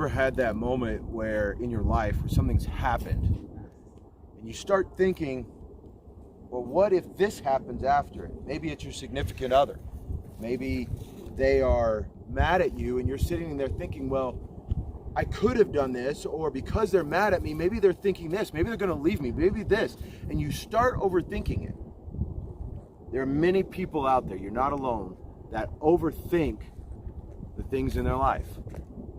ever had that moment where in your life where something's happened and you start thinking, well, what if this happens after it? Maybe it's your significant other. Maybe they are mad at you and you're sitting there thinking, well, I could have done this, or because they're mad at me, maybe they're thinking this, maybe they're going to leave me, maybe this, and you start overthinking it. There are many people out there, you're not alone, that overthink the things in their life.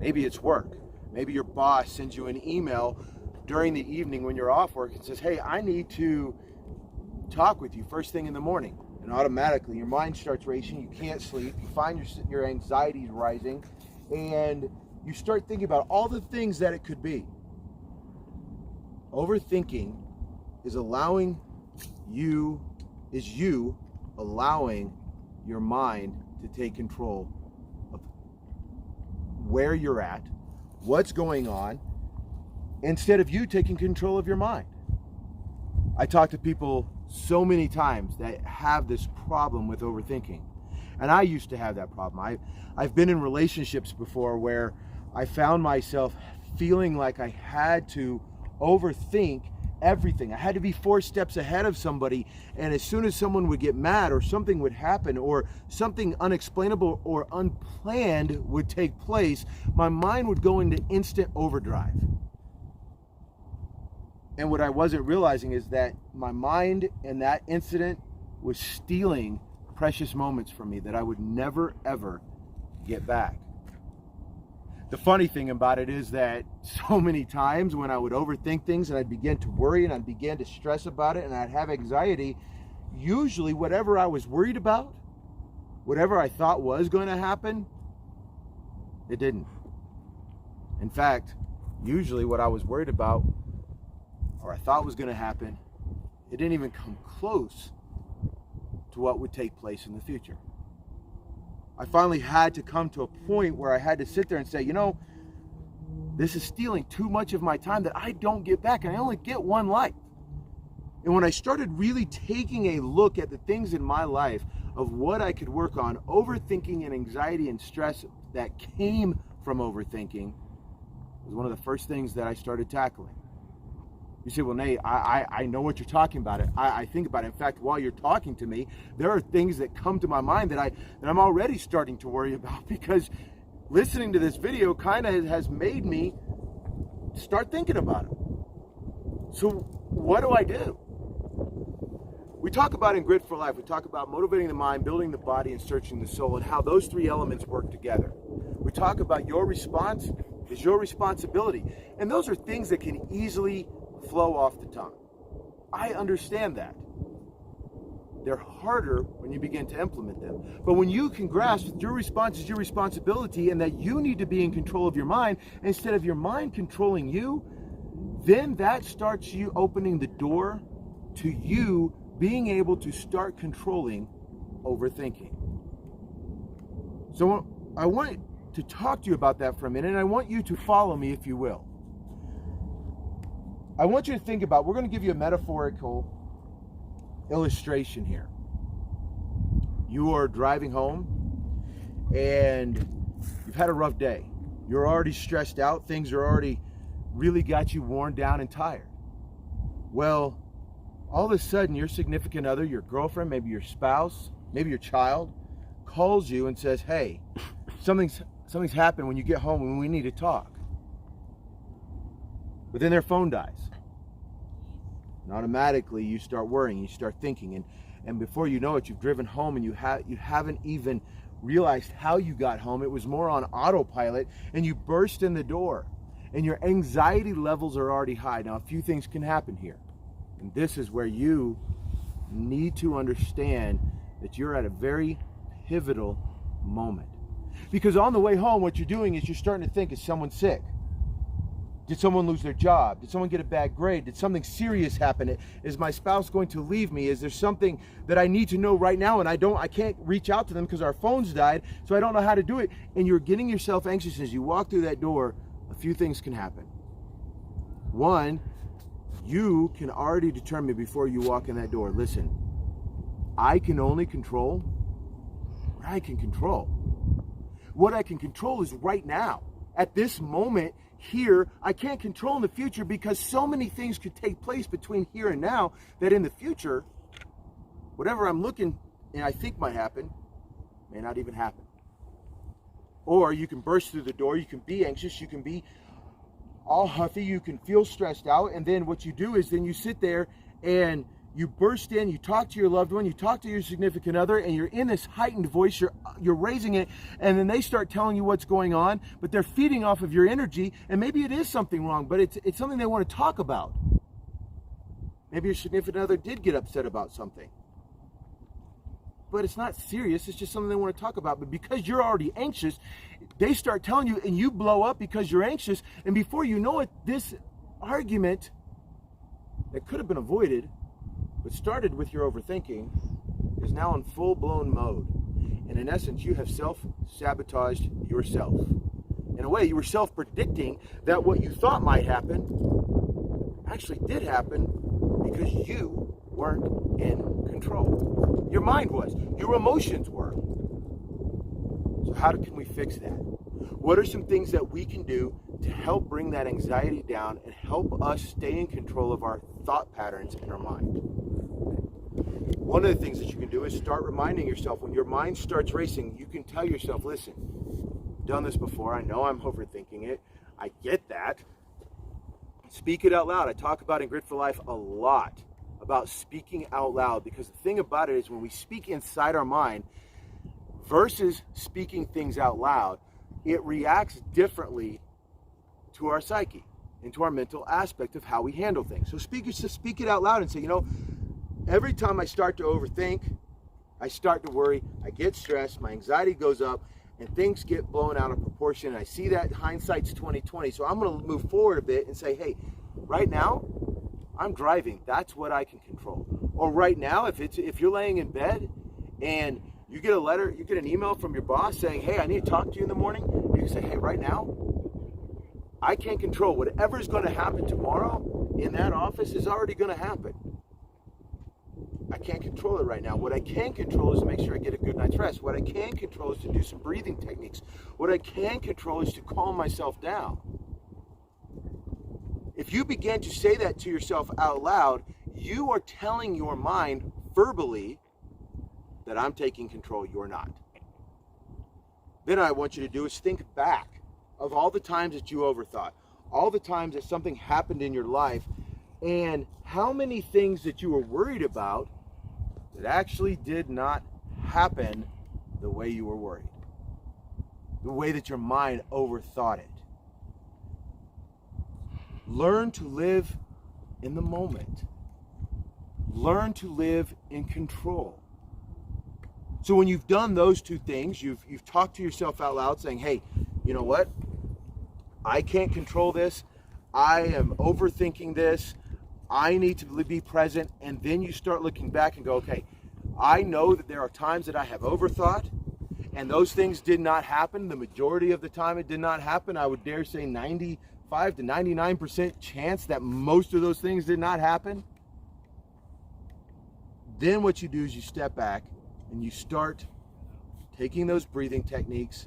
Maybe it's work. Maybe your boss sends you an email during the evening when you're off work and says, hey, I need to talk with you first thing in the morning. And automatically your mind starts racing, you can't sleep, you find your anxiety is rising, and you start thinking about all the things that it could be. Overthinking is you allowing your mind to take control of where you're at, what's going on, instead of you taking control of your mind. I talk to people so many times that have this problem with overthinking. And I used to have that problem. I've been in relationships before where I found myself feeling like I had to overthink everything. I had to be 4 steps ahead of somebody, and as soon as someone would get mad or something would happen or something unexplainable or unplanned would take place, my mind would go into instant overdrive. And what I wasn't realizing is that my mind and that incident was stealing precious moments from me that I would never, ever get back. The funny thing about it is that so many times when I would overthink things and I'd begin to worry and I'd begin to stress about it and I'd have anxiety, usually whatever I was worried about, whatever I thought was going to happen, it didn't. In fact, usually what I was worried about or I thought was going to happen, it didn't even come close to what would take place in the future. I finally had to come to a point where I had to sit there and say, you know, this is stealing too much of my time that I don't get back, and I only get one life. And when I started really taking a look at the things in my life of what I could work on, overthinking and anxiety and stress that came from overthinking was one of the first things that I started tackling. You say, well, Nate, I know what you're talking about. I think about it. In fact, while you're talking to me, there are things that come to my mind that I'm already starting to worry about, because listening to this video kind of has made me start thinking about it. So what do I do? We talk about in Grit for Life, we talk about motivating the mind, building the body, and searching the soul, and how those 3 elements work together. We talk about your response is your responsibility. And those are things that can easily flow off the tongue. I understand that. They're harder when you begin to implement them. But when you can grasp that your response is your responsibility and that you need to be in control of your mind instead of your mind controlling you, then that starts you opening the door to you being able to start controlling overthinking. So I want to talk to you about that for a minute, and I want you to follow me, if you will. I want you to think about, we're going to give you a metaphorical illustration here. You are driving home and you've had a rough day. You're already stressed out. Things are already really got you worn down and tired. Well, all of a sudden your significant other, your girlfriend, maybe your spouse, maybe your child, calls you and says, hey, something's happened when you get home and we need to talk. But then their phone dies. And automatically you start worrying, you start thinking, and before you know it, you've driven home and you haven't even realized how you got home. It was more on autopilot, and you burst in the door and your anxiety levels are already high. Now, a few things can happen here. And this is where you need to understand that you're at a very pivotal moment. Because on the way home, what you're doing is you're starting to think, is someone sick? Did someone lose their job? Did someone get a bad grade? Did something serious happen? Is my spouse going to leave me? Is there something that I need to know right now and I can't reach out to them because our phones died, so I don't know how to do it? And you're getting yourself anxious. As you walk through that door, a few things can happen. One, you can already determine before you walk in that door, listen, I can only control what I can control. What I can control is right now. At this moment here, I can't control in the future because so many things could take place between here and now that in the future, whatever I'm looking and I think might happen may not even happen. Or you can burst through the door, you can be anxious, you can be all huffy, you can feel stressed out, and then what you do is then you sit there and you burst in, you talk to your loved one, you talk to your significant other, and you're in this heightened voice, you're raising it, and then they start telling you what's going on, but they're feeding off of your energy, and maybe it is something wrong, but it's something they want to talk about. Maybe your significant other did get upset about something. But it's not serious, it's just something they want to talk about. But because you're already anxious, they start telling you, and you blow up because you're anxious, and before you know it, this argument that could have been avoided, but started with your overthinking, is now in full-blown mode. And in essence, you have self-sabotaged yourself. In a way, you were self-predicting that what you thought might happen actually did happen because you weren't in control. Your mind was. Your emotions were. So how can we fix that? What are some things that we can do to help bring that anxiety down and help us stay in control of our thought patterns in our mind? One of the things that you can do is start reminding yourself when your mind starts racing, you can tell yourself, listen, I've done this before. I know I'm overthinking it. I get that. Speak it out loud. I talk about in Grit for Life a lot about speaking out loud, because the thing about it is when we speak inside our mind versus speaking things out loud, it reacts differently to our psyche and to our mental aspect of how we handle things. So speak it out loud and say, every time I start to overthink, I start to worry, I get stressed, my anxiety goes up, and things get blown out of proportion. And I see that hindsight's 20/20. So I'm going to move forward a bit and say, hey, right now, I'm driving. That's what I can control. Or right now, if you're laying in bed and you get a letter, you get an email from your boss saying, hey, I need to talk to you in the morning, you can say, hey, right now, I can't control. Whatever's going to happen tomorrow in that office is already going to happen. I can't control it right now. What I can control is to make sure I get a good night's rest. What I can control is to do some breathing techniques. What I can control is to calm myself down. If you begin to say that to yourself out loud, you are telling your mind verbally that I'm taking control, you're not. Then I want you to do is think back of all the times that you overthought, all the times that something happened in your life, and how many things that you were worried about that actually did not happen the way you were worried, the way that your mind overthought it. Learn to live in the moment. Learn to live in control. So when you've done those two things, you've talked to yourself out loud saying, hey, you know what? I can't control this. I am overthinking this. I need to be present. And then you start looking back and go, okay, I know that there are times that I have overthought, and those things did not happen. The majority of the time it did not happen. I would dare say 95 to 99% chance that most of those things did not happen. Then what you do is you step back and you start taking those breathing techniques.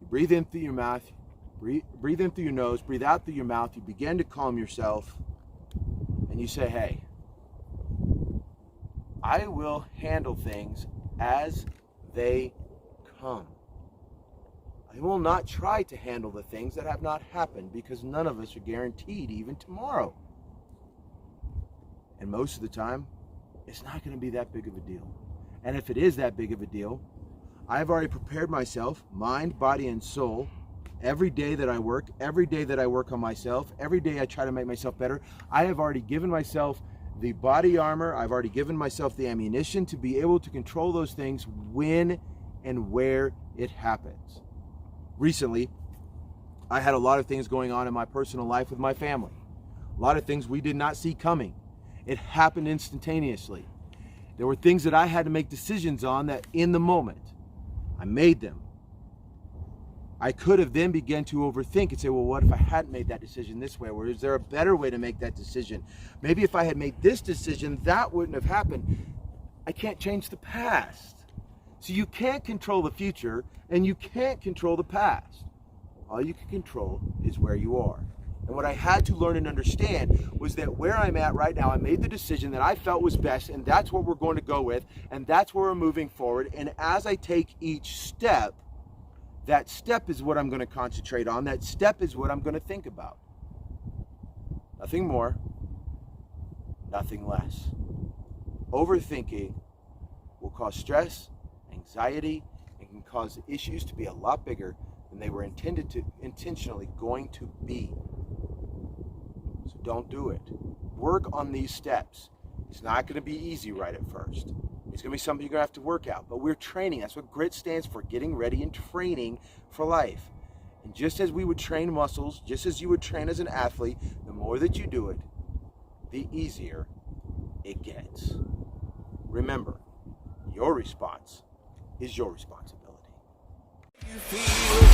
You breathe in through your mouth, breathe in through your nose, breathe out through your mouth. You begin to calm yourself and you say, hey, I will handle things as they come. I will not try to handle the things that have not happened, because none of us are guaranteed even tomorrow. And most of the time, it's not going to be that big of a deal. And if it is that big of a deal, I've already prepared myself, mind, body, and soul, every day that I work on myself, every day I try to make myself better. I have already given myself the body armor. I've already given myself the ammunition to be able to control those things when and where it happens. Recently, I had a lot of things going on in my personal life with my family. A lot of things we did not see coming. It happened instantaneously. There were things that I had to make decisions on that in the moment, I made them. I could have then begun to overthink and say, well, what if I hadn't made that decision this way? Or is there a better way to make that decision? Maybe if I had made this decision, that wouldn't have happened. I can't change the past. So you can't control the future and you can't control the past. All you can control is where you are. And what I had to learn and understand was that where I'm at right now, I made the decision that I felt was best, and that's what we're going to go with, and that's where we're moving forward. And as I take each step, that step is what I'm going to concentrate on. That step is what I'm going to think about. Nothing more, nothing less. Overthinking will cause stress, anxiety, and can cause issues to be a lot bigger than they were intentionally going to be. So don't do it. Work on these steps. It's not going to be easy right at first. It's going to be something you're going to have to work out. But we're training. That's what GRIT stands for, getting ready and training for life. And just as we would train muscles, just as you would train as an athlete, the more that you do it, the easier it gets. Remember, your response is your responsibility. You feel